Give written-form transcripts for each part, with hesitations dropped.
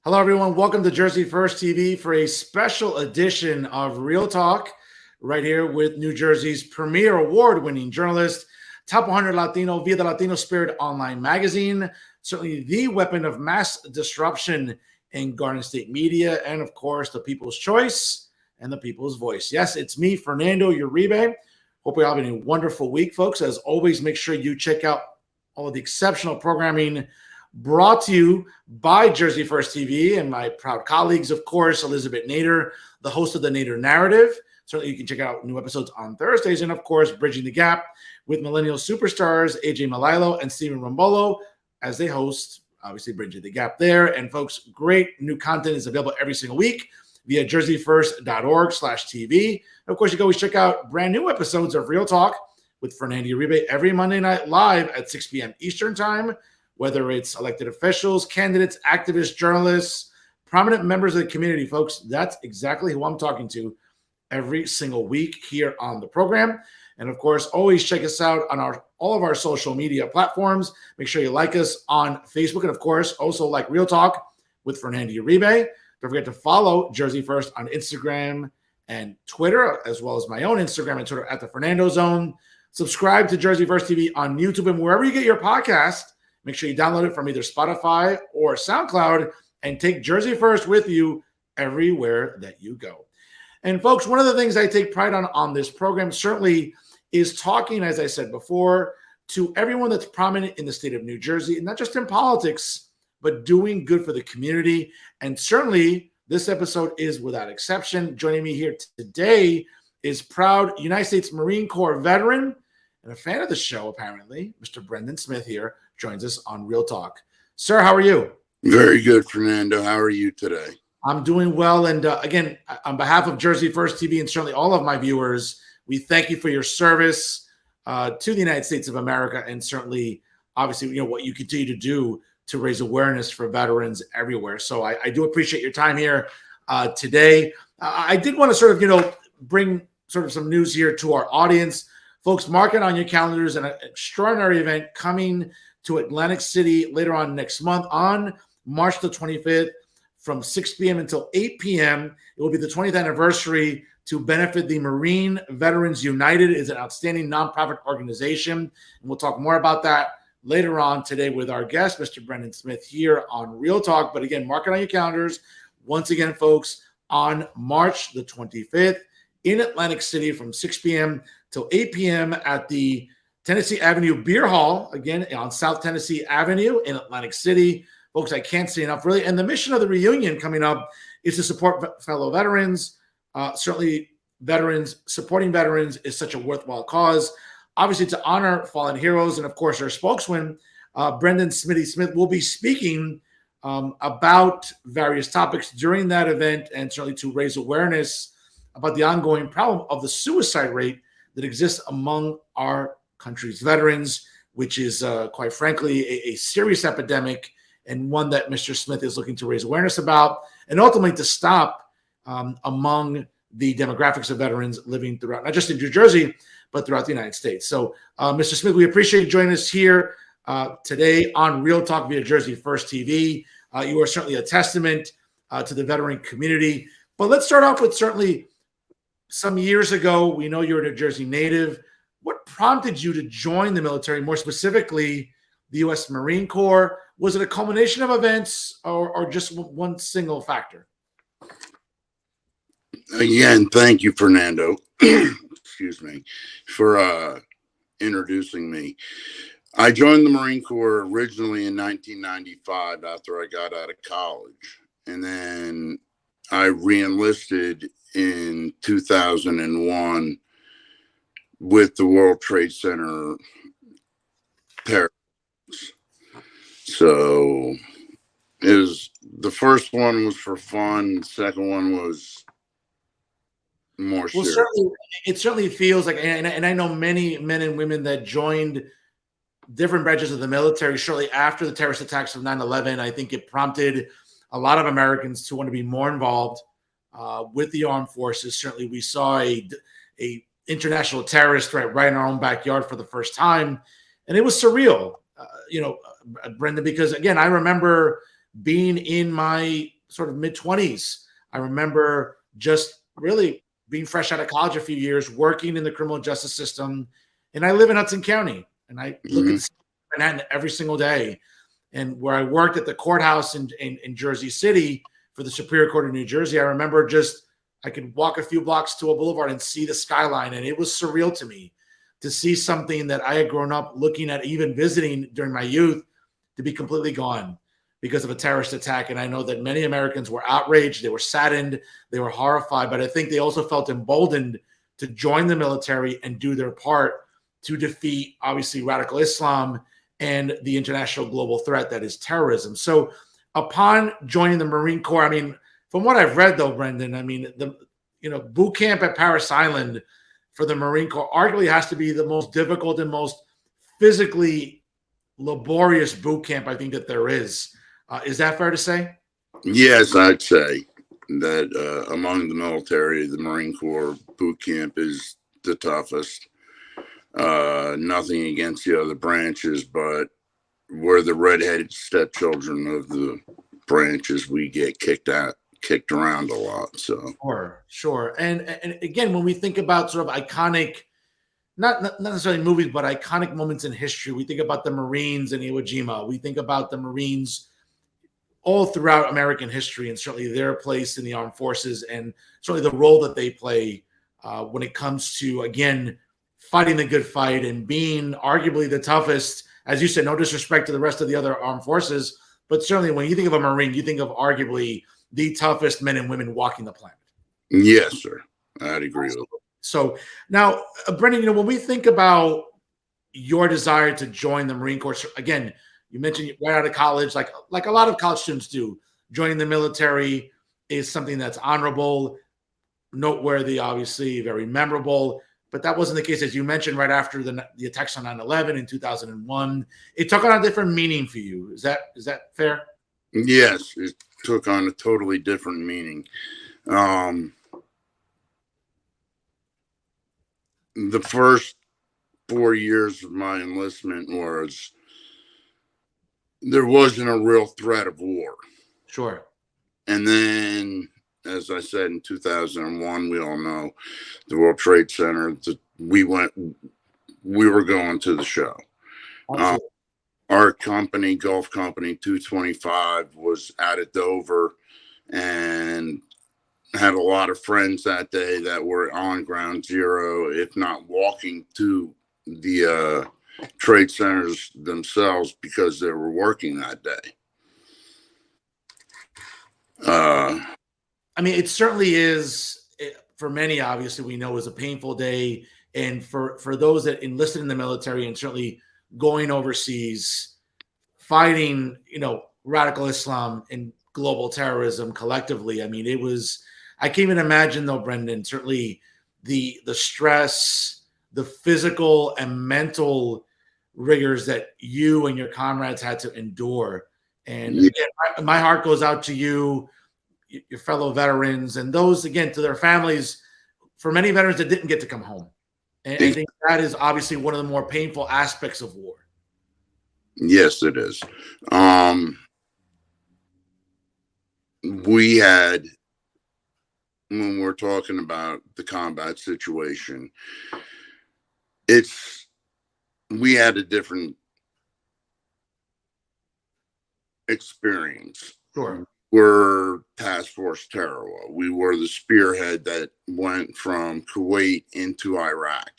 Hello, everyone. Welcome to Jersey First TV for a special edition of Real Talk, right here with New Jersey's premier award-winning journalist, Top 100 Latino via the Latino Spirit online magazine, certainly the weapon of mass disruption in Garden State media, and of course, the people's choice and the people's voice. Yes, it's me, Fernando Uribe. Hope you're having a wonderful week, folks. As always, make sure you check out all of the exceptional programming brought to you by Jersey First TV and my proud colleagues, of course, Elizabeth Nader, the host of the Nader Narrative. Certainly, you can check out new episodes on Thursdays. And, of course, Bridging the Gap with millennial superstars AJ Malilo and Stephen Rombolo as they host, obviously, Bridging the Gap there. And, folks, great new content is available every single week via jerseyfirst.org/TV. Of course, you can always check out brand new episodes of Real Talk with Fernando Uribe every Monday night live at 6 p.m. Eastern Time, whether it's elected officials, candidates, activists, journalists, prominent members of the community, folks. That's exactly who I'm talking to every single week here on the program. And of course, always check us out on all of our social media platforms. Make sure you like us on Facebook. And of course, also like Real Talk with Fernando Uribe. Don't forget to follow Jersey First on Instagram and Twitter, as well as my own Instagram and Twitter at the Fernando Zone. Subscribe to Jersey First TV on YouTube and wherever you get your podcast. Make sure you download it from either Spotify or SoundCloud and take Jersey First with you everywhere that you go. And folks, one of the things I take pride on this program certainly is talking, as I said before, to everyone that's prominent in the state of New Jersey, and not just in politics, but doing good for the community. And certainly this episode is without exception. Joining me here today is proud United States Marine Corps veteran and a fan of the show, apparently, Mr. Brendan Smith here joins us on Real Talk. Sir, how are you? Very good, Fernando. How are you today? I'm doing well. And again, on behalf of Jersey First TV and certainly all of my viewers, we thank you for your service to the United States of America and certainly, obviously, what you continue to do to raise awareness for veterans everywhere. So I do appreciate your time here today. I did want to sort of, bring sort of some news here to our audience. Folks, mark it on your calendars, an extraordinary event coming to Atlantic City later on next month on March the 25th from 6 p.m. until 8 p.m. It will be the 20th anniversary to benefit the Marine Veterans United. It is an outstanding nonprofit organization. And we'll talk more about that later on today with our guest, Mr. Brendan Smith, here on Real Talk. But again, mark it on your calendars. Once again, folks, on March the 25th in Atlantic City from 6 p.m. till 8 p.m. at the Tennessee Avenue Beer Hall, again, on South Tennessee Avenue in Atlantic City. Folks, I can't say enough, really. And the mission of the reunion coming up is to support fellow veterans. Certainly, supporting veterans is such a worthwhile cause. Obviously, to honor fallen heroes. And, of course, our spokesman, Brendan Smitty Smith, will be speaking about various topics during that event and certainly to raise awareness about the ongoing problem of the suicide rate that exists among our country's veterans, which is, quite frankly, a serious epidemic and one that Mr. Smith is looking to raise awareness about and ultimately to stop among the demographics of veterans living throughout, not just in New Jersey, but throughout the United States. So, Mr. Smith, we appreciate you joining us here today on Real Talk via Jersey First TV. You are certainly a testament to the veteran community. But let's start off with certainly some years ago, we know you're a New Jersey native. What prompted you to join the military, more specifically the U.S. Marine Corps? Was it a culmination of events or just one single factor? Again, thank you, Fernando. Excuse me, for introducing me. I joined the Marine Corps originally in 1995 after I got out of college. And then I re-enlisted in 2001 with the World Trade Center terrorists. So the first one was for fun. The second one was more serious. It certainly feels like, and I know many men and women that joined different branches of the military shortly after the terrorist attacks of 9/11. I think it prompted a lot of Americans to want to be more involved with the armed forces. Certainly, we saw a international terrorist threat right in our own backyard for the first time, and it was surreal. Brendan, because again, I remember being in my sort of mid-20s. I remember just really being fresh out of college a few years, working in the criminal justice system. And I live in Hudson County, and I look at Manhattan every single day. And where I worked at the courthouse in Jersey City for the Superior Court of New Jersey, I remember I could walk a few blocks to a boulevard and see the skyline. And it was surreal to me to see something that I had grown up looking at, even visiting during my youth, to be completely gone because of a terrorist attack. And I know that many Americans were outraged, they were saddened, they were horrified, but I think they also felt emboldened to join the military and do their part to defeat, obviously, radical Islam and the international global threat that is terrorism. So upon joining the Marine Corps, I mean, from what I've read, though, Brendan, I mean, boot camp at Parris Island for the Marine Corps arguably has to be the most difficult and most physically laborious boot camp I think that there is. Is that fair to say? Yes, I'd say that among the military, the Marine Corps boot camp is the toughest. Nothing against the other branches, but we're the redheaded stepchildren of the branches. We get kicked around a lot. So sure. And again, when we think about sort of iconic, not necessarily movies, but iconic moments in history, we think about the Marines in Iwo Jima. We think about the Marines all throughout American history, and certainly their place in the armed forces, and certainly the role that they play when it comes to, again, fighting the good fight and being arguably the toughest. As you said, no disrespect to the rest of the other armed forces, but certainly when you think of a Marine, you think of arguably the toughest men and women walking the planet. Yes, sir. I'd agree with that. So now, Brendan, when we think about your desire to join the Marine Corps, again, you mentioned right out of college, like a lot of college students do, joining the military is something that's honorable, noteworthy, obviously, very memorable. But that wasn't the case, as you mentioned, right after the attacks on 9/11 in 2001. It took on a different meaning for you. Is that fair? Yes, it took on a totally different meaning. The first 4 years of my enlistment there wasn't a real threat of war. Sure. And then, as I said, in 2001, we all know the World Trade Center, we were going to the show. Our company, Gulf Company 225, was out at Dover and had a lot of friends that day that were on ground zero, if not walking to the trade centers themselves because they were working that day. I mean, it certainly is, for many, obviously, we know, is a painful day. And for those that enlisted in the military and certainly going overseas, fighting, radical Islam and global terrorism collectively. I mean, I can't even imagine, though, Brendan, certainly the stress, the physical and mental rigors that you and your comrades had to endure. And again, my heart goes out to you, your fellow veterans, and those, again, to their families, for many veterans that didn't get to come home. And I think that is obviously one of the more painful aspects of war. Yes, it is. We had, when we're talking about the combat situation, we had a different experience. Sure. We're Task Force Tarawa. We were the spearhead that went from Kuwait into Iraq.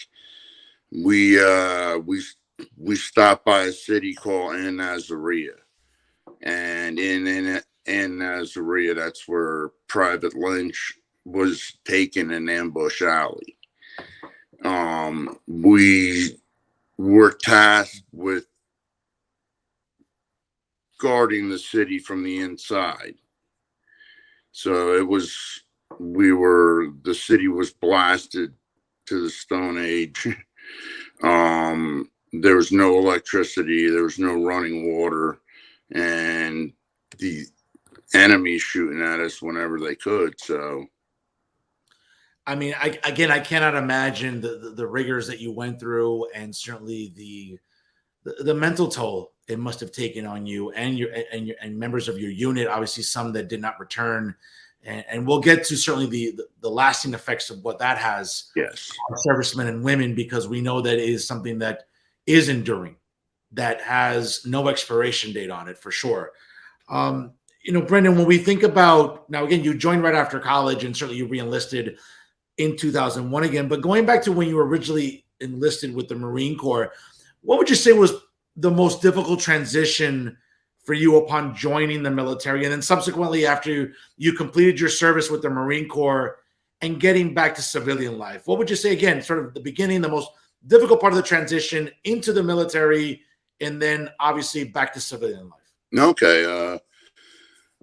We stopped by a city called An Nazariya, and in Nazariya, that's where Private Lynch was taken in Ambush Alley. We were tasked with guarding the city from the inside. So the city was blasted to the Stone Age. There was no electricity, there was no running water, and the enemy shooting at us whenever they could. So, I mean, I cannot imagine the rigors that you went through, and certainly the the mental toll it must have taken on you and and members of your unit. Obviously, some that did not return, and we'll get to certainly the lasting effects of what that has Yes. on servicemen and women, because we know that is something that is enduring, that has no expiration date on it for sure. Um, Brendan, when we think about now, again, you joined right after college, and certainly you reenlisted in 2001 again. But going back to when you were originally enlisted with the Marine Corps, what would you say was the most difficult transition for you upon joining the military, and then subsequently after you completed your service with the Marine Corps and getting back to civilian life? What would you say, again, sort of the beginning, the most difficult part of the transition into the military, and then obviously back to civilian life? Okay.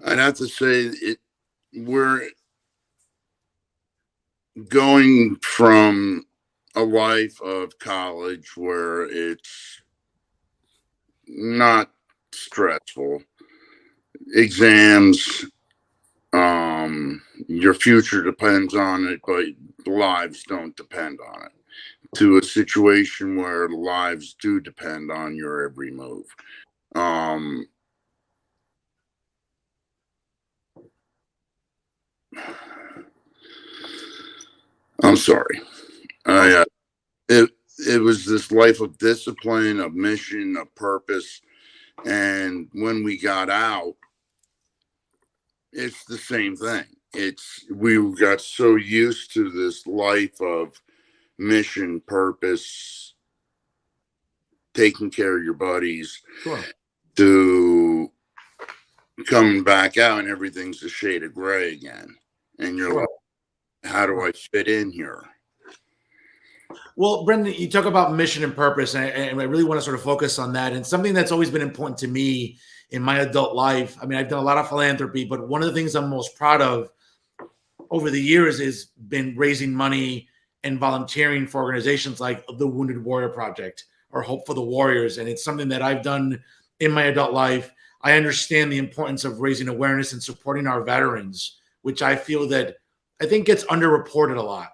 I'd have to say we're going from a life of college where it's not stressful, exams, your future depends on it, but lives don't depend on it, to a situation where lives do depend on your every move. Um, I'm sorry. It it was this life of discipline, of mission, of purpose, and when we got out, it's the same thing. We got so used to this life of mission, purpose, taking care of your buddies, Sure. to coming back out and everything's a shade of gray again, and you're Sure. like, how do I fit in here? Well, Brendan, you talk about mission and purpose, and I really want to sort of focus on that. And something that's always been important to me in my adult life. I mean, I've done a lot of philanthropy, but one of the things I'm most proud of over the years has been raising money and volunteering for organizations like the Wounded Warrior Project or Hope for the Warriors. And it's something that I've done in my adult life. I understand the importance of raising awareness and supporting our veterans, which I feel that I think gets underreported a lot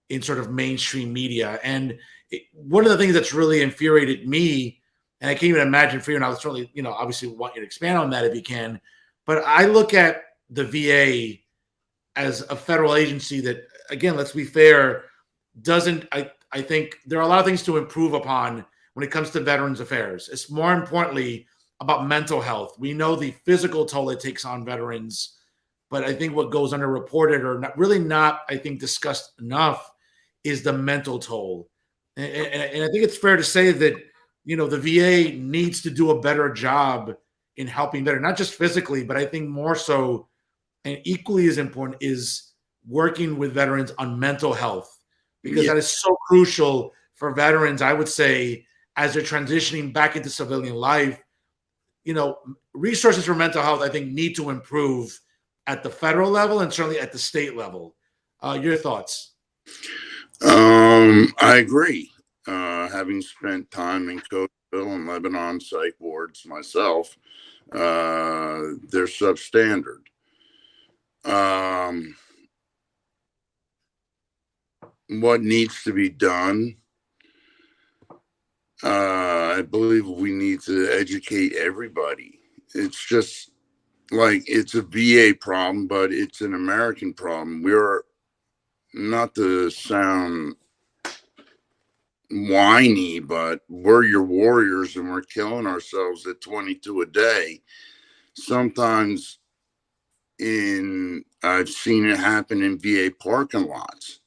in sort of mainstream media. And one of the things that's really infuriated me, and I can't even imagine for you, and I'll certainly, obviously want you to expand on that if you can, but I look at the VA as a federal agency that, again, let's be fair, doesn't, I think there are a lot of things to improve upon when it comes to veterans affairs. It's more importantly about mental health. We know the physical toll it takes on veterans, but I think what goes underreported or not, I think, discussed enough is the mental toll. And I think it's fair to say that, the VA needs to do a better job in helping veterans, not just physically, but I think more so and equally as important is working with veterans on mental health, because that is so crucial for veterans, I would say, as they're transitioning back into civilian life. Resources for mental health, I think, need to improve at the federal level and certainly at the state level. Your thoughts? I agree. Having spent time in Coatesville and Lebanon psych wards myself, they're substandard. What needs to be done? I believe we need to educate everybody. It's just like it's a VA problem, but it's an American problem. We're not to sound whiny, but we're your warriors and we're killing ourselves at 22 a day. Sometimes I've seen it happen in VA parking lots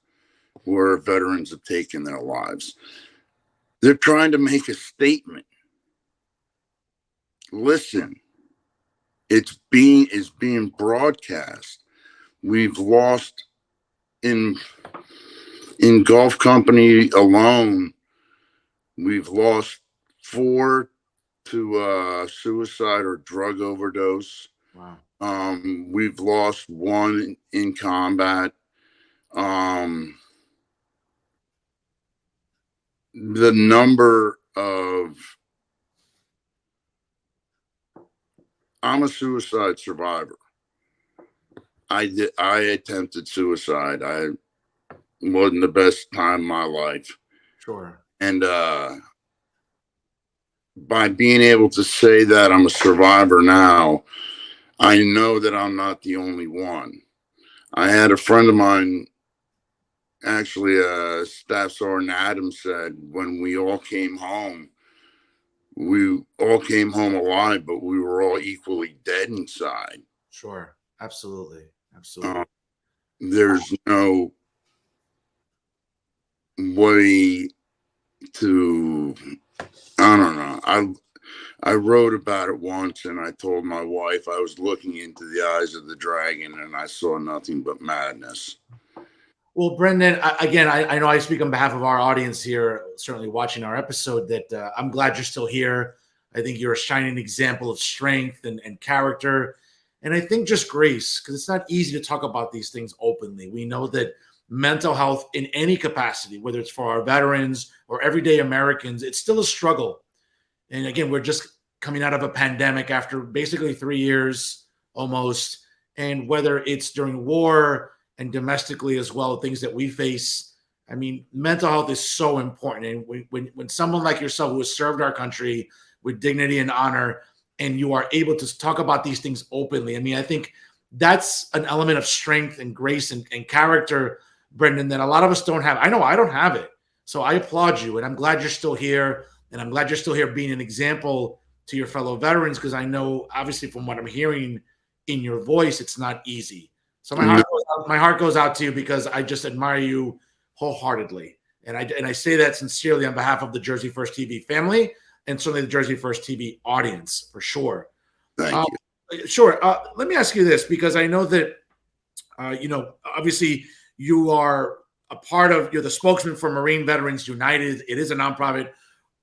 where veterans have taken their lives. They're trying to make a statement. Listen, it's being broadcast. We've lost in Gulf Company alone, we've lost 4 to suicide or drug overdose. Wow. We've lost 1 in combat. The number of I'm a suicide survivor. I attempted suicide. I wasn't the best time of my life. Sure. And by being able to say that I'm a survivor now, I know that I'm not the only one. I had a friend of mine, actually, Staff Sergeant Adams, said when we all came home alive, but we were all equally dead inside. Sure. Absolutely. Uh, Absolutely. there's no way to, I don't know. I wrote about it once, and I told my wife I was looking into the eyes of the dragon and I saw nothing but madness. Well, Brendan, again, I know I speak on behalf of our audience here, certainly watching our episode, that I'm glad you're still here. I think you're a shining example of strength and character. And I think just grace, because it's not easy to talk about these things openly. We know that mental health in any capacity, whether it's for our veterans or everyday Americans, it's still a struggle. And again, we're just coming out of a pandemic after basically 3 years almost. And whether it's during war and domestically as well, things that we face, I mean, mental health is so important. And when someone like yourself who has served our country with dignity and honor, and you are able to talk about these things openly, I mean, I think that's an element of strength and grace and character, Brendan, that a lot of us don't have. I know I don't have it. So I applaud you, and I'm glad you're still here, and I'm glad you're still here being an example to your fellow veterans, because I know, obviously, from what I'm hearing in your voice, it's not easy. So No, my heart goes out to you, because I just admire you wholeheartedly, and I say that sincerely on behalf of the Jersey First TV family and certainly the Jersey First TV audience for sure. thank Um, you. sure. Let me ask you this, because I know that obviously you are you're the spokesman for Marine Veterans United. It is a nonprofit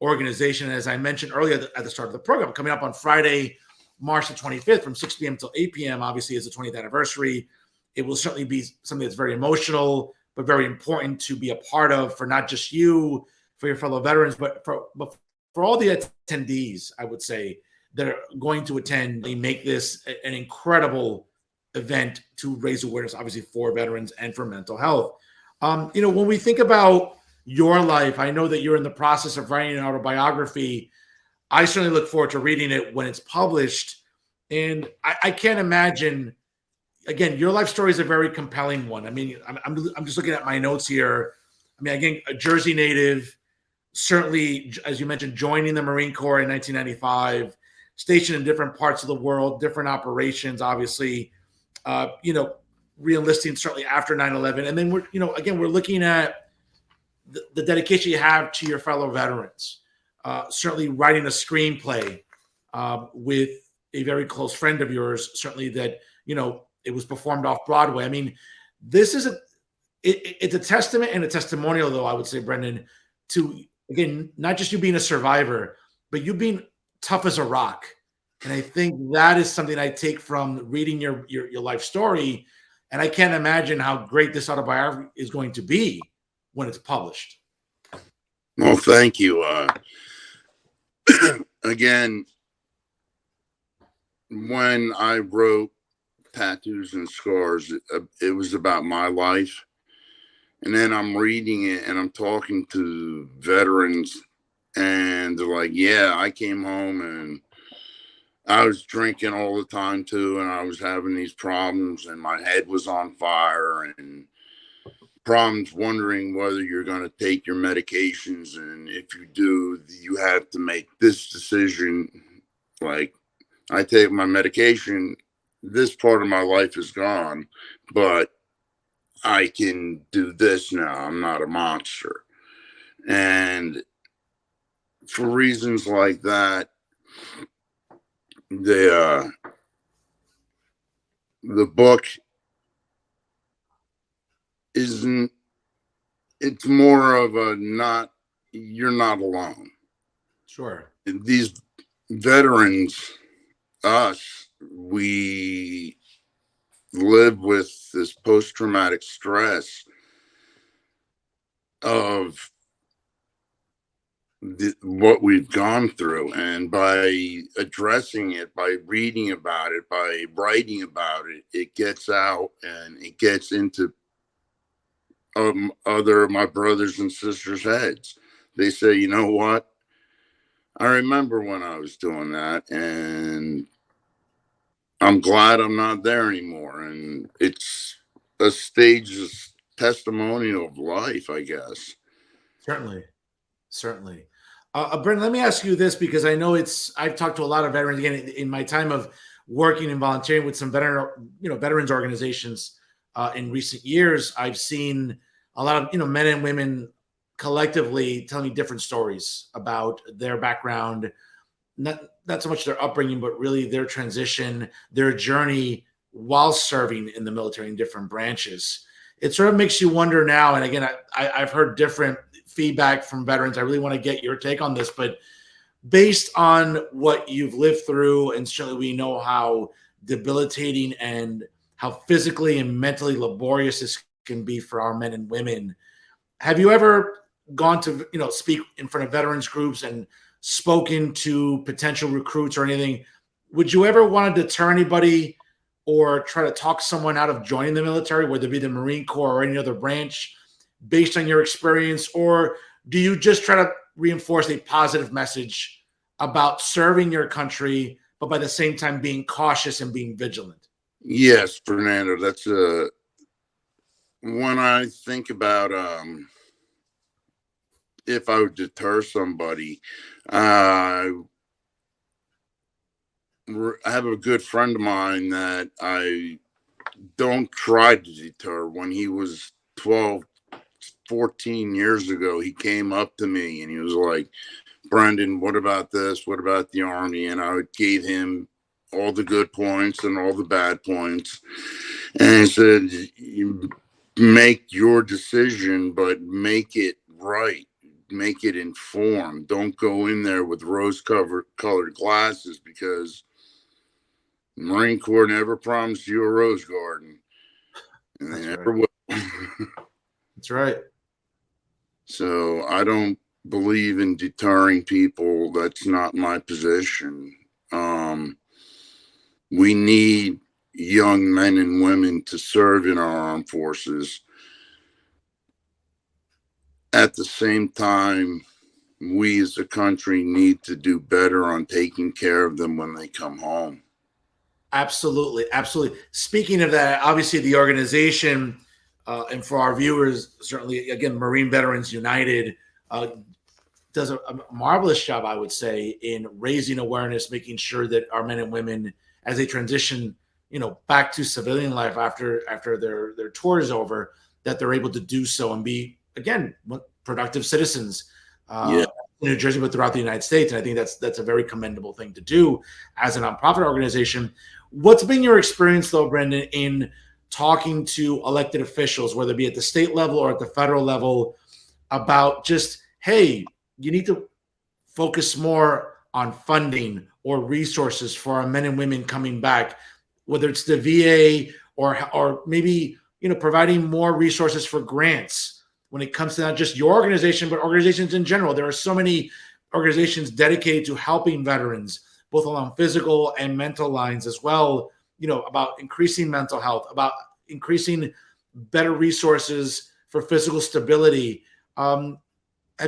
organization, as I mentioned earlier at the start of the program, coming up on Friday, March the 25th from 6 p.m. till 8 p.m. Obviously, is the 20th anniversary. It will certainly be something that's very emotional, but very important to be a part of, for not just you, for your fellow veterans, but for all the attendees, I would say, that are going to attend. They make this an incredible event to raise awareness, obviously, for veterans and for mental health. When we think about your life, I know that you're in the process of writing an autobiography. I certainly look forward to reading it when it's published. And I can't imagine, again, your life story is a very compelling one. I mean, I'm just looking at my notes here. I mean, again, a Jersey native, certainly, as you mentioned, joining the Marine Corps in 1995, stationed in different parts of the world, different operations, obviously, uh, you know, re-enlisting certainly after 9/11. And then we're looking at the dedication you have to your fellow veterans. Certainly writing a screenplay with a very close friend of yours, certainly that, it was performed off Broadway. I mean, this is it's a testament and a testimonial, though, I would say, Brendan, to, again, not just you being a survivor, but you being tough as a rock. And I think that is something I take from reading your life story. And I can't imagine how great this autobiography is going to be when it's published. Well, thank you. Again, when I wrote Tattoos and Scars, it was about my life. And then I'm reading it and I'm talking to veterans, and they're like, yeah, I came home and I was drinking all the time too, and I was having these problems, and my head was on fire, and problems wondering whether you're going to take your medications. And if you do, you have to make this decision. Like, I take my medication, this part of my life is gone, but I can do this now. I'm not a monster. And for reasons like that, the the book isn't. It's more of a not. You're not alone. Sure. These veterans, us, we live with this post-traumatic stress of what we've gone through, and by addressing it, by reading about it, by writing about it, it gets out and it gets into other my brothers and sisters' heads. They say, you know what, I remember when I was doing that, and I'm glad I'm not there anymore. And it's a stage of testimonial of life, I guess. Certainly. Certainly. Brendan, let me ask you this because I know I've talked to a lot of veterans again in my time of working and volunteering with some veterans organizations in recent years. I've seen a lot of, men and women collectively telling me different stories about their background, not so much their upbringing, but really their transition, their journey while serving in the military in different branches. It sort of makes you wonder now. And again, I've heard different feedback from veterans. I really want to get your take on this, but based on what you've lived through, and certainly we know how debilitating and how physically and mentally laborious this can be for our men and women. Have you ever gone to speak in front of veterans groups and spoken to potential recruits or anything? Would you ever want to deter anybody or try to talk someone out of joining the military, whether it be the Marine Corps or any other branch, based on your experience? Or do you just try to reinforce a positive message about serving your country, but by the same time being cautious and being vigilant? Yes, Fernando, that's when I think about if I would deter somebody, uh, I have a good friend of mine that I don't try to deter. When he was 12, 14 years ago, he came up to me and he was like, Brendan, what about this? What about the Army? And I gave him all the good points and all the bad points. And I said, you make your decision, but make it right. Make it informed. Don't go in there with rose-colored glasses, because Marine Corps never promised you a rose garden, and they That's right. never will. That's right. So I don't believe in deterring people. That's not my position. We need young men and women to serve in our armed forces. At the same time, we as a country need to do better on taking care of them when they come home. Absolutely, absolutely. Speaking of that, obviously the organization, and for our viewers, certainly again, Marine Veterans United uh, does a marvelous job, I would say, in raising awareness, making sure that our men and women, as they transition, back to civilian life after their tour is over, that they're able to do so and be again productive citizens. Yeah. In New Jersey, but throughout the United States, and I think that's a very commendable thing to do as a nonprofit organization. What's been your experience, though, Brendan, in talking to elected officials, whether it be at the state level or at the federal level, about just, hey, you need to focus more on funding or resources for our men and women coming back, whether it's the VA or maybe providing more resources for grants when it comes to not just your organization but organizations in general. There are so many organizations dedicated to helping veterans, both along physical and mental lines as well. About increasing mental health, about increasing better resources for physical stability. Have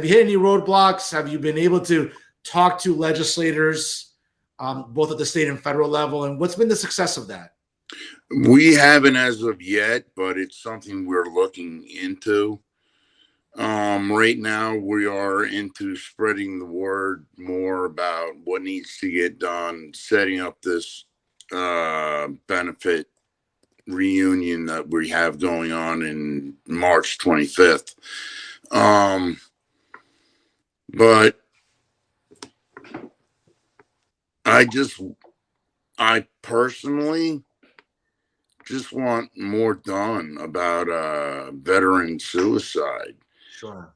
you hit any roadblocks? Have you been able to talk to legislators, both at the state and federal level? And what's been the success of that? We haven't as of yet, but it's something we're looking into. Right now, we are into spreading the word more about what needs to get done, setting up this benefit reunion that we have going on in March 25th. But I personally just want more done about veteran suicide. Sure.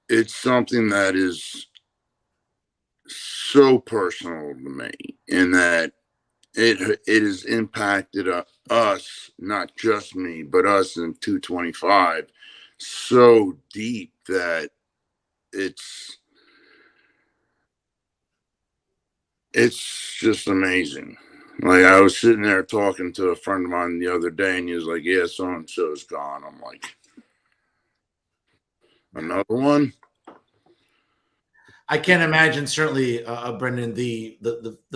It's something that is so personal to me, in that it has impacted us, not just me, but us in 225, so deep that it's it's just amazing. Like, I was sitting there talking to a friend of mine the other day, and he was like, "Yeah, so and so's gone." I'm like, "Another one?" I can't imagine, certainly, Brendan, the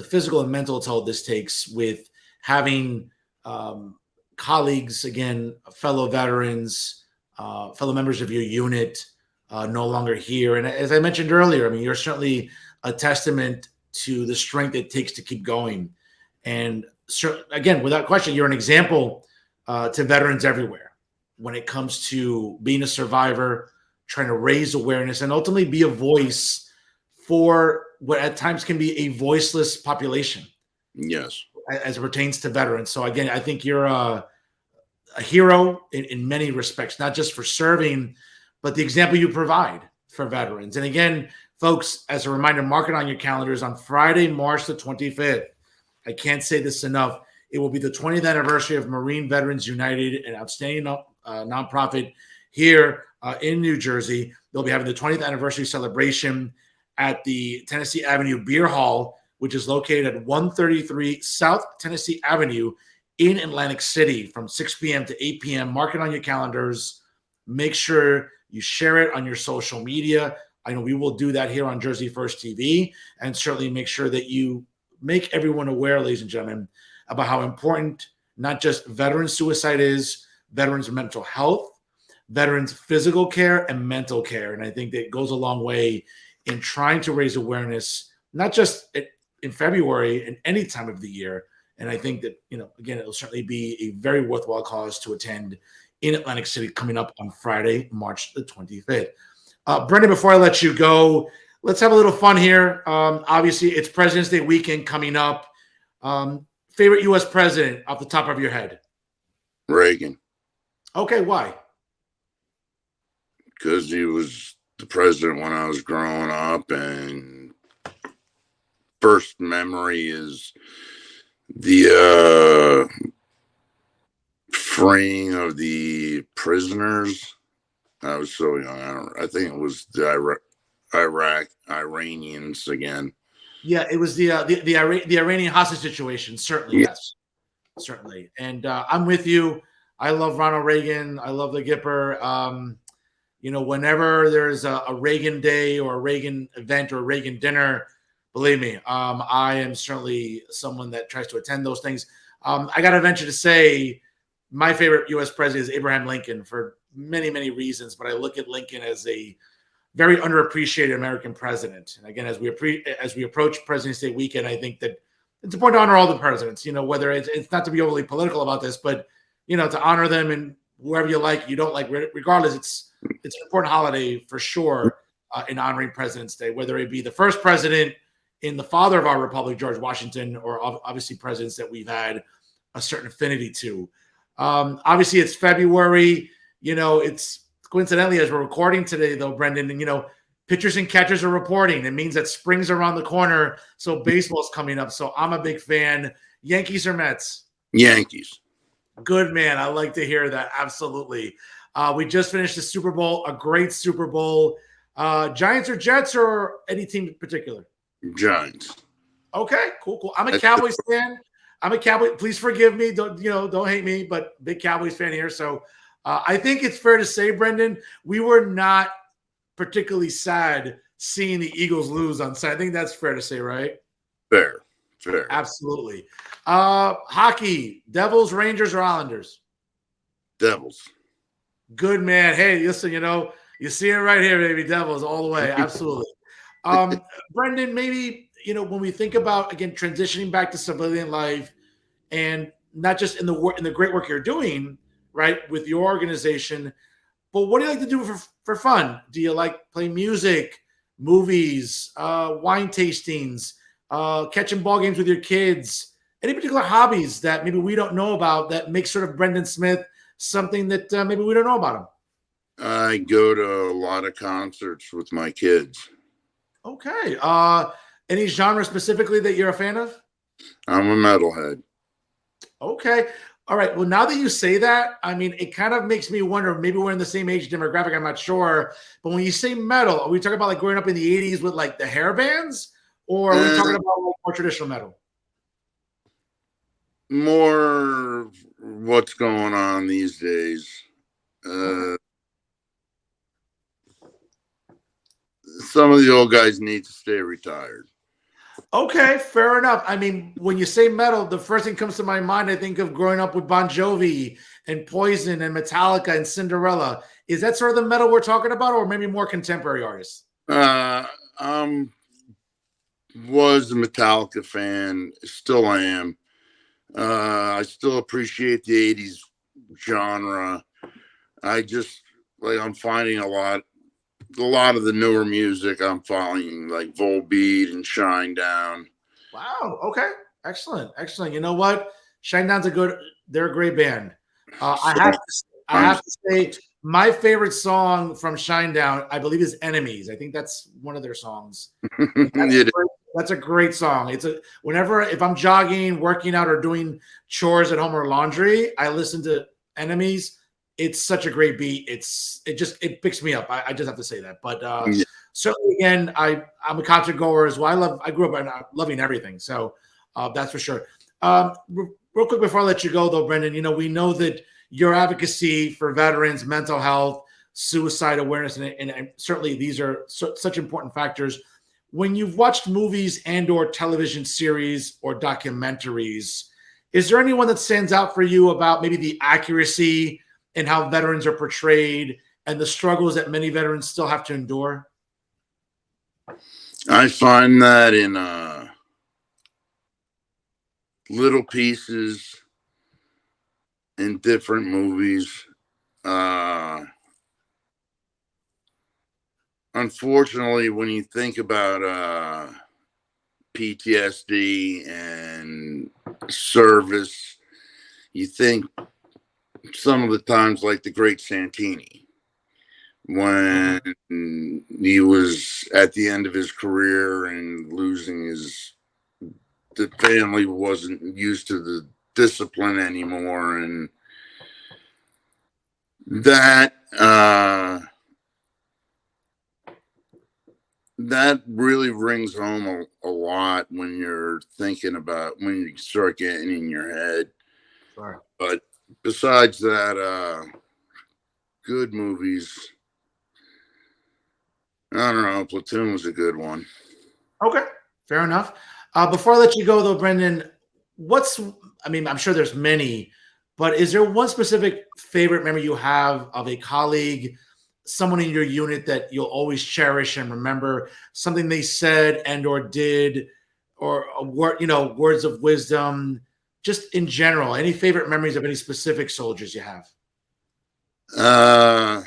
physical and mental toll this takes with having um, colleagues, again, fellow veterans, fellow members of your unit no longer here. And as I mentioned earlier, I mean, you're certainly a testament to the strength it takes to keep going. And again, without question, you're an example to veterans everywhere when it comes to being a survivor, trying to raise awareness, and ultimately be a voice for what at times can be a voiceless population. Yes. As it pertains to veterans. So again, I think you're a hero in many respects, not just for serving, but the example you provide for veterans. And again, folks, as a reminder, mark it on your calendars on Friday, March the 25th. I can't say this enough. It will be the 20th anniversary of Marine Veterans United, an outstanding nonprofit here in New Jersey. They'll be having the 20th anniversary celebration at the Tennessee Avenue Beer Hall, which is located at 133 South Tennessee Avenue in Atlantic City from 6 p.m. to 8 p.m. Mark it on your calendars. Make sure you share it on your social media. I know we will do that here on Jersey First TV, and certainly make sure that you make everyone aware, ladies and gentlemen, about how important not just veteran suicide is, veterans' mental health, veterans' physical care, and mental care. And I think that goes a long way in trying to raise awareness, not just in February and any time of the year. And I think that, again, it'll certainly be a very worthwhile cause to attend in Atlantic City coming up on Friday, March the 25th. Brendan, before I let you go, let's have a little fun here. Obviously, it's President's Day weekend coming up. Favorite U.S. president off the top of your head? Reagan. Okay, why? Because he was the president when I was growing up, and first memory is the freeing of the prisoners. I was so young. I think it was the Iranians again. Yeah, it was the Iranian hostage situation. Certainly, Yeah. yes, certainly. And I'm with you. I love Ronald Reagan. I love the Gipper. Whenever there's a Reagan Day or a Reagan event or a Reagan dinner, believe me, I am certainly someone that tries to attend those things. I got to venture to say my favorite U.S. president is Abraham Lincoln for many, many reasons, but I look at Lincoln as a very underappreciated American president. And again, as we approach President's Day weekend, I think that it's important to honor all the presidents, whether it's not to be overly political about this, but, to honor them and whoever you like, you don't like, regardless, it's an important holiday for sure in honoring President's Day, whether it be the first president in the father of our republic, George Washington, or obviously presidents that we've had a certain affinity to. Obviously, it's February. It's coincidentally, as we're recording today, though, Brendan, and pitchers and catchers are reporting. It means that spring's around the corner, so baseball's coming up. So I'm a big fan. Yankees or Mets? Yankees. Good, man. I like to hear that. Absolutely. We just finished the Super Bowl, a great Super Bowl. Giants or Jets, or any team in particular? Giants. Okay, cool. I'm a Cowboys fan. Please forgive me. Don't hate me, but big Cowboys fan here. So I think it's fair to say, Brendan, we were not particularly sad seeing the Eagles lose on Sunday. I think that's fair to say, right? Fair. Absolutely. Hockey, Devils, Rangers, or Islanders? Devils. Good, man. Hey, listen, you see it right here, baby. Devils all the way. Absolutely. Brendan, maybe, when we think about, again, transitioning back to civilian life, and not just in the great work you're doing, right, with your organization, but what do you like to do for fun? Do you like playing music, movies, wine tastings, catching ball games with your kids? Any particular hobbies that maybe we don't know about that make sort of Brendan Smith something that maybe we don't know about him? I go to a lot of concerts with my kids. Okay. Any genre specifically that you're a fan of? I'm a metalhead. Okay. All right. Well, now that you say that, I mean, it kind of makes me wonder, maybe we're in the same age demographic. I'm not sure. But when you say metal, are we talking about like growing up in the 80s with like the hair bands? Or are we talking about like more traditional metal? More what's going on these days. some of the old guys need to stay retired. Okay, fair enough. I mean, when you say metal, the first thing comes to my mind, I think of growing up with Bon Jovi and Poison and Metallica and Cinderella. Is that sort of the metal we're talking about, or maybe more contemporary artists? I'm was a Metallica fan, still am. I still appreciate the '80s genre. I just I'm finding a lot of the newer music I'm following, like Volbeat and Shinedown. Wow. Okay. Excellent. Excellent. You know what? Shinedown's they're a great band. So I I'm have to say, my favorite song from Shinedown, I believe, is "Enemies." I think that's one of their songs. And that's a great song. Whenever if I'm jogging, working out, or doing chores at home or laundry, I listen to "Enemies." It's such a great beat. It picks me up. I just have to say that. But yeah. certainly, again, I'm a concert goer as well. I grew up loving everything, so that's for sure. Real quick before I let you go, though, Brendan, we know that your advocacy for veterans, mental health, suicide awareness, and certainly these are such important factors. When you've watched movies and/or television series or documentaries, is there anyone that stands out for you about maybe the accuracy and how veterans are portrayed and the struggles that many veterans still have to endure? I find that in little pieces in different movies. Unfortunately, when you think about PTSD and service, you think some of the times like the great Santini, when he was at the end of his career and the family wasn't used to the discipline anymore, and that that really rings home a lot when you're thinking about when you start getting in your head. Sure. But besides that, good movies. I don't know. Platoon was a good one. Okay, fair enough. Before I let you go, though, Brendan, I'm sure there's many, but is there one specific favorite memory you have of a colleague, someone in your unit that you'll always cherish and remember, something they said and/or did, or a word, words of wisdom, just in general? Any favorite memories of any specific soldiers you have? Uh,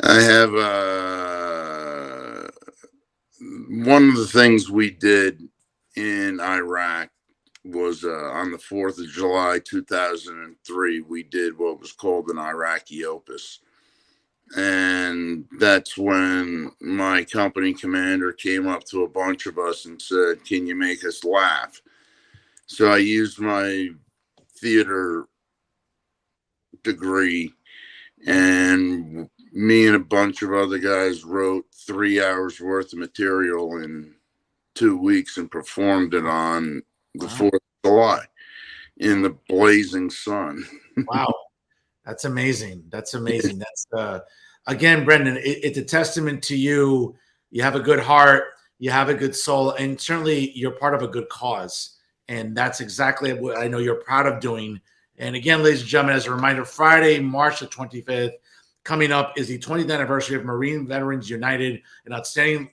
I have one of the things we did in Iraq was on the 4th of July 2003. We did what was called an Iraqi opus. And that's when my company commander came up to a bunch of us and said, "Can you make us laugh?" So I used my theater degree, and me and a bunch of other guys wrote 3 hours worth of material in 2 weeks and performed it on the 4th of July in the blazing sun. Wow. That's amazing. That's amazing. That's again, Brendan, it's a testament to you. You have a good heart, you have a good soul, and certainly you're part of a good cause. And that's exactly what I know you're proud of doing. And again, ladies and gentlemen, as a reminder, Friday, March the 25th, coming up is the 20th anniversary of Marine Veterans United, an outstanding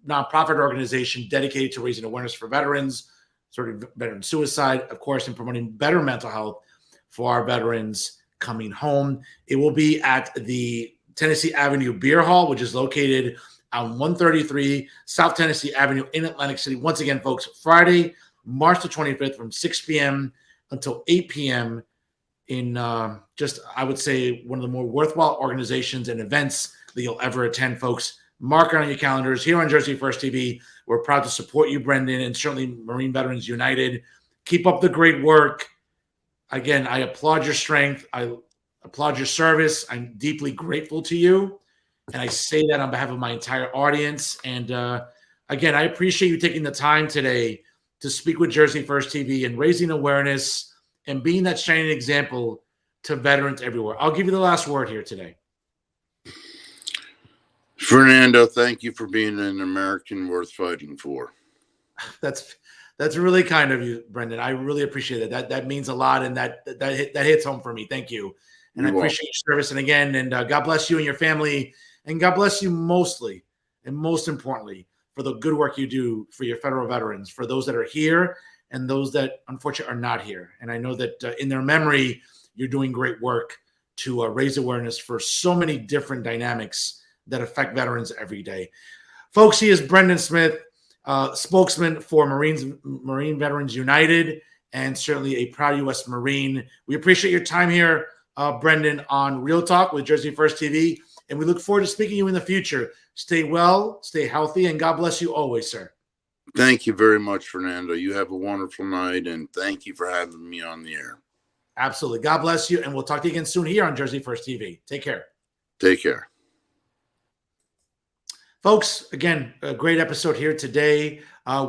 nonprofit organization dedicated to raising awareness for veterans, sort of veteran suicide, of course, and promoting better mental health for our veterans coming home. It will be at the Tennessee Avenue Beer Hall, which is located on 133 South Tennessee Avenue in Atlantic City. Once again, folks, Friday, March the 25th from 6 p.m. until 8 p.m. in I would say, one of the more worthwhile organizations and events that you'll ever attend, folks. Mark it on your calendars. Here on Jersey First TV, we're proud to support you, Brendan, and certainly Marine Veterans United. Keep up the great work. Again, I applaud your strength. I applaud your service. I'm deeply grateful to you. And I say that on behalf of my entire audience. And again, I appreciate you taking the time today to speak with Jersey First TV and raising awareness and being that shining example to veterans everywhere. I'll give you the last word here today. Fernando, thank you for being an American worth fighting for. That's really kind of you, Brendan. I really appreciate it. That means a lot, and that hits home for me. Thank you, and I appreciate your service. And again, and God bless you and your family, and God bless you mostly, and most importantly, for the good work you do for your federal veterans, for those that are here and those that unfortunately are not here. And I know that in their memory, you're doing great work to raise awareness for so many different dynamics that affect veterans every day. Folks, he is Brendan Smith, spokesman for Marine Veterans United, and certainly a proud U.S. Marine. We appreciate your time here, Brendan, on Real Talk with Jersey First TV, and we look forward to speaking to you in the future. Stay well, stay healthy, and God bless you always, sir. Thank you very much, Fernando. You have a wonderful night, and thank you for having me on the air. Absolutely. God bless you, and we'll talk to you again soon here on Jersey First TV. Take care. Take care. Folks, again, a great episode here today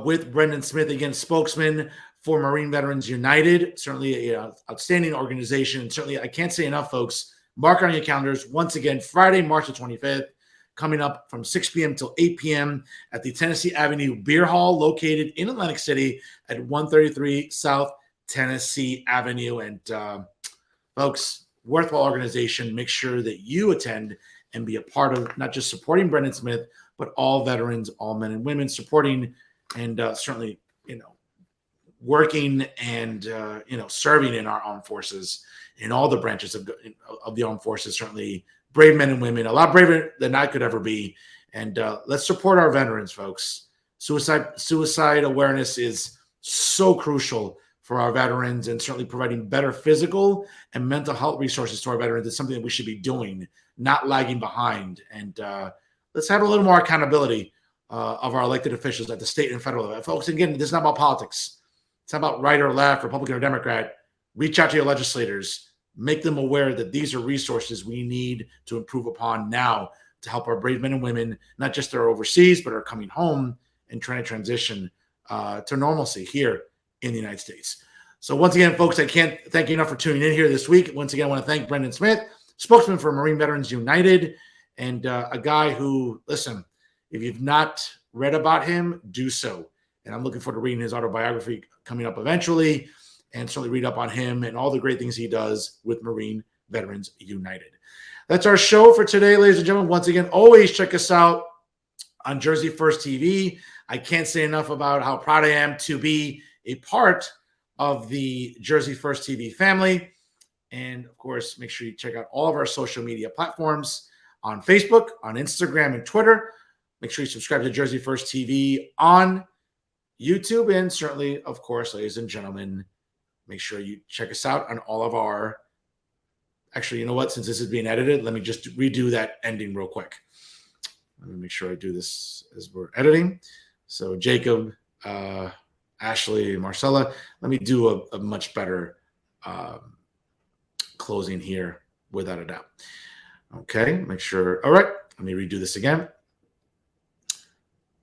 with Brendan Smith, again, spokesman for Marine Veterans United. Certainly an outstanding organization. Certainly, I can't say enough, folks. Mark on your calendars. Once again, Friday, March the 25th, coming up from 6 p.m. till 8 p.m. at the Tennessee Avenue Beer Hall, located in Atlantic City at 133 South Tennessee Avenue. And folks, worthwhile organization. Make sure that you attend and be a part of not just supporting Brendan Smith, but all veterans, all men and women, supporting and certainly, working and, serving in our armed forces, in all the branches of the armed forces. Certainly brave men and women, a lot braver than I could ever be. And let's support our veterans, folks. Suicide awareness is so crucial for our veterans, and certainly providing better physical and mental health resources to our veterans is something that we should be doing, not lagging behind. And let's have a little more accountability of our elected officials at the state and federal level. Folks, again, this is not about politics. It's not about right or left, Republican or Democrat. Reach out to your legislators. Make them aware that these are resources we need to improve upon now to help our brave men and women, not just that are overseas, but are coming home and trying to transition to normalcy here in the United States. So once again, folks, I can't thank you enough for tuning in here this week. Once again, I want to thank Brendan Smith, spokesman for Marine Veterans United, and a guy who, listen, if you've not read about him, do so. And I'm looking forward to reading his autobiography coming up eventually, and certainly read up on him and all the great things he does with Marine Veterans United. That's our show for today, ladies and gentlemen. Once again, always check us out on Jersey First TV. I can't say enough about how proud I am to be a part of the Jersey First TV family. And of course, make sure you check out all of our social media platforms on Facebook, on Instagram, and Twitter. Make sure you subscribe to Jersey First TV on YouTube. And certainly, of course, ladies and gentlemen, make sure you check us out on all of our... Actually, you know what? Since this is being edited, let me just redo that ending real quick. Let me make sure I do this as we're editing. So Jacob, Ashley, Marcella, let me do a much better closing here without a doubt. Okay, make sure. All right, let me redo this again.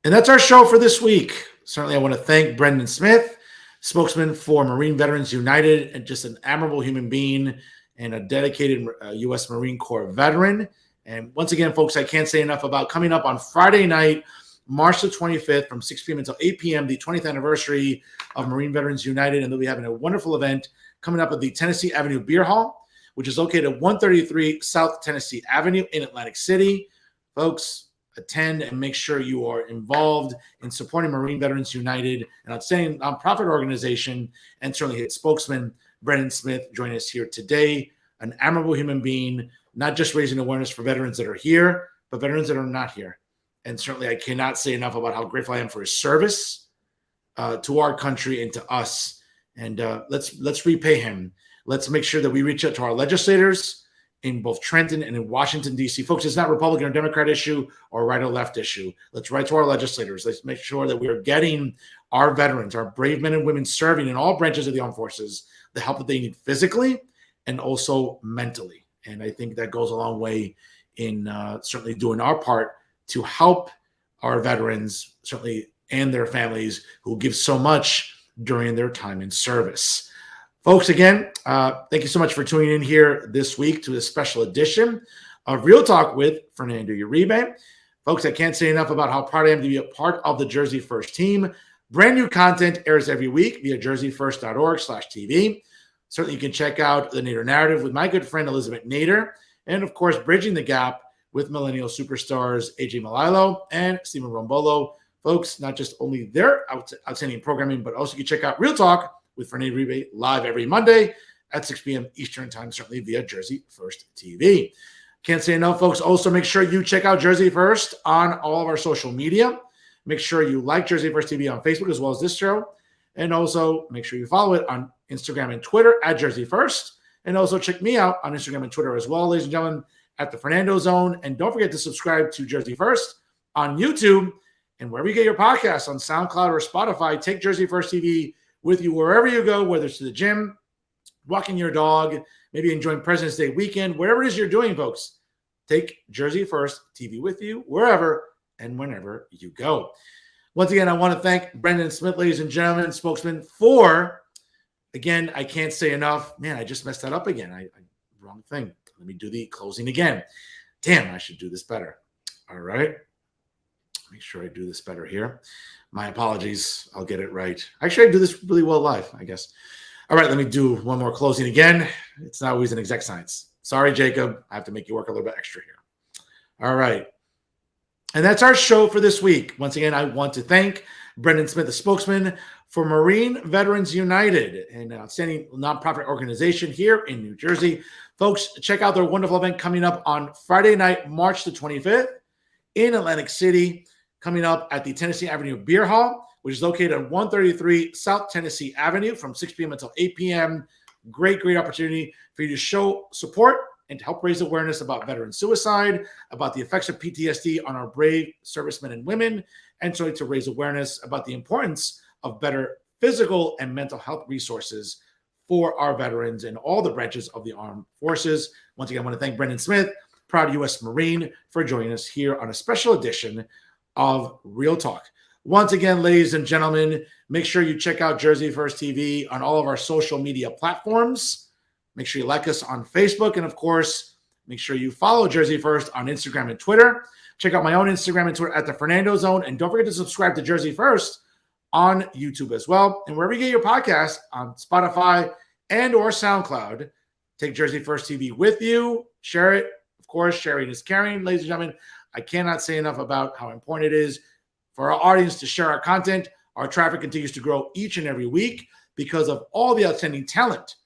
And that's our show for this week. Certainly, I want to thank Brendan Smith, spokesman for Marine Veterans United, and just an admirable human being and a dedicated U.S. Marine Corps veteran. And once again, folks, I can't say enough about coming up on Friday night, March the 25th from 6 p.m. until 8 p.m., the 20th anniversary of Marine Veterans United. And they'll be having a wonderful event coming up at the Tennessee Avenue Beer Hall, which is located at 133 South Tennessee Avenue in Atlantic City. Folks, attend and make sure you are involved in supporting Marine Veterans United, an outstanding nonprofit organization, and certainly its spokesman, Brendan Smith, joining us here today. An admirable human being, not just raising awareness for veterans that are here, but veterans that are not here. And certainly I cannot say enough about how grateful I am for his service to our country and to us. And let's repay him. Let's make sure that we reach out to our legislators in both Trenton and in Washington, D.C. Folks, it's not Republican or Democrat issue or right or left issue. Let's write to our legislators. Let's make sure that we are getting our veterans, our brave men and women serving in all branches of the armed forces, the help that they need physically and also mentally. And I think that goes a long way in certainly doing our part to help our veterans, certainly, and their families who give so much during their time in service. Folks, again, thank you so much for tuning in here this week to a special edition of Real Talk with Fernando Uribe. Folks, I can't say enough about how proud I am to be a part of the Jersey First team. Brand new content airs every week via jerseyfirst.org/TV. Certainly, you can check out the Nader Narrative with my good friend Elizabeth Nader, and of course, Bridging the Gap with millennial superstars AJ Malilo and Stephen Rombolo. Folks, not just only their outstanding programming, but also you can check out Real Talk with Fernando Uribe live every Monday at 6 p.m. Eastern Time, certainly via Jersey First TV. Can't say enough, folks. Also, make sure you check out Jersey First on all of our social media. Make sure you like Jersey First TV on Facebook as well as this show. And also, make sure you follow it on Instagram and Twitter at Jersey First. And also, check me out on Instagram and Twitter as well, ladies and gentlemen, at the Fernando Zone. And don't forget to subscribe to Jersey First on YouTube and wherever you get your podcasts on SoundCloud or Spotify. Take Jersey First TV with you wherever you go, whether it's to the gym, walking your dog, maybe enjoying President's Day weekend, whatever it is you're doing, folks. Take Jersey First TV with you wherever and whenever you go. Once again, I want to thank Brendan Smith, ladies and gentlemen, spokesman for, again, I can't say enough. Man, I just messed that up again. Wrong thing. Let me do the closing again. Damn, I should do this better. All right. Make sure I do this better here. My apologies. I'll get it right. Actually, I do this really well live, I guess. All right, let me do one more closing again. It's not always an exact science. Sorry, Jacob. I have to make you work a little bit extra here. All right. And that's our show for this week. Once again, I want to thank Brendan Smith, the spokesman for Marine Veterans United, an outstanding nonprofit organization here in New Jersey. Folks, check out their wonderful event coming up on Friday night, March the 25th in Atlantic City, coming up at the Tennessee Avenue Beer Hall, which is located at 133 South Tennessee Avenue from 6 p.m. until 8 p.m. Great opportunity for you to show support and to help raise awareness about veteran suicide, about the effects of PTSD on our brave servicemen and women, and so to raise awareness about the importance of better physical and mental health resources for our veterans in all the branches of the armed forces. Once again, I want to thank Brendan Smith, proud U.S. Marine, for joining us here on a special edition of Real Talk. Once again, ladies and gentlemen, make sure you check out Jersey First TV on all of our social media platforms. Make sure you like us on Facebook. And of course, make sure you follow Jersey First on Instagram and Twitter. Check out my own Instagram and Twitter at the Fernando Zone. And don't forget to subscribe to Jersey First on YouTube as well. And wherever you get your podcast, on Spotify and or SoundCloud, take Jersey First TV with you. Share it. Of course, sharing is caring, ladies and gentlemen. I cannot say enough about how important it is for our audience to share our content. Our traffic continues to grow each and every week because of all the outstanding talent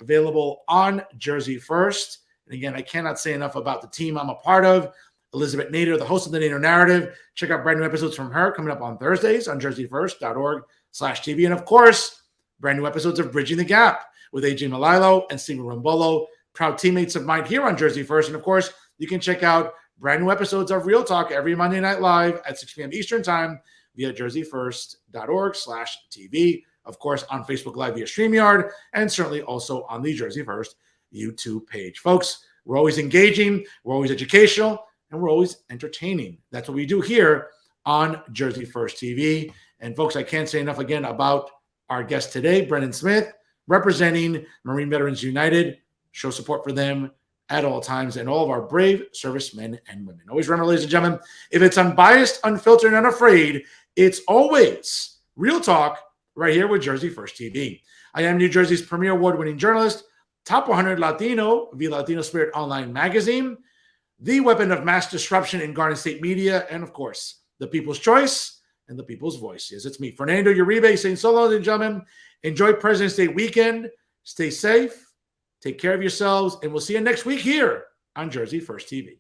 available on Jersey First. And again, I cannot say enough about the team I'm a part of. Elizabeth Nader, the host of the Nader Narrative. Check out brand new episodes from her coming up on Thursdays on jerseyfirst.org/TV. And of course, brand new episodes of Bridging the Gap with AJ Malilo and Stephen Rombolo, proud teammates of mine here on Jersey First. And of course, you can check out brand new episodes of Real Talk every Monday night live at 6 p.m. Eastern Time via jerseyfirst.org/TV. Of course, on Facebook Live via StreamYard, and certainly also on the Jersey First YouTube page. Folks, we're always engaging, we're always educational, and we're always entertaining. That's what we do here on Jersey First TV. And folks, I can't say enough again about our guest today, Brendan Smith, representing Marine Veterans United. Show support for them at all times and all of our brave servicemen and women. Always remember, ladies and gentlemen, if it's unbiased, unfiltered, and unafraid, it's always Real Talk right here with Jersey First TV. I am New Jersey's premier award-winning journalist, top 100 Latino via Latino Spirit Online magazine, the weapon of mass disruption in Garden State media, and of course, the people's choice and the people's voice. Yes, it's me, Fernando Uribe, saying so long, ladies and gentlemen. Enjoy President's Day weekend. Stay safe. Take care of yourselves, and we'll see you next week here on Jersey First TV.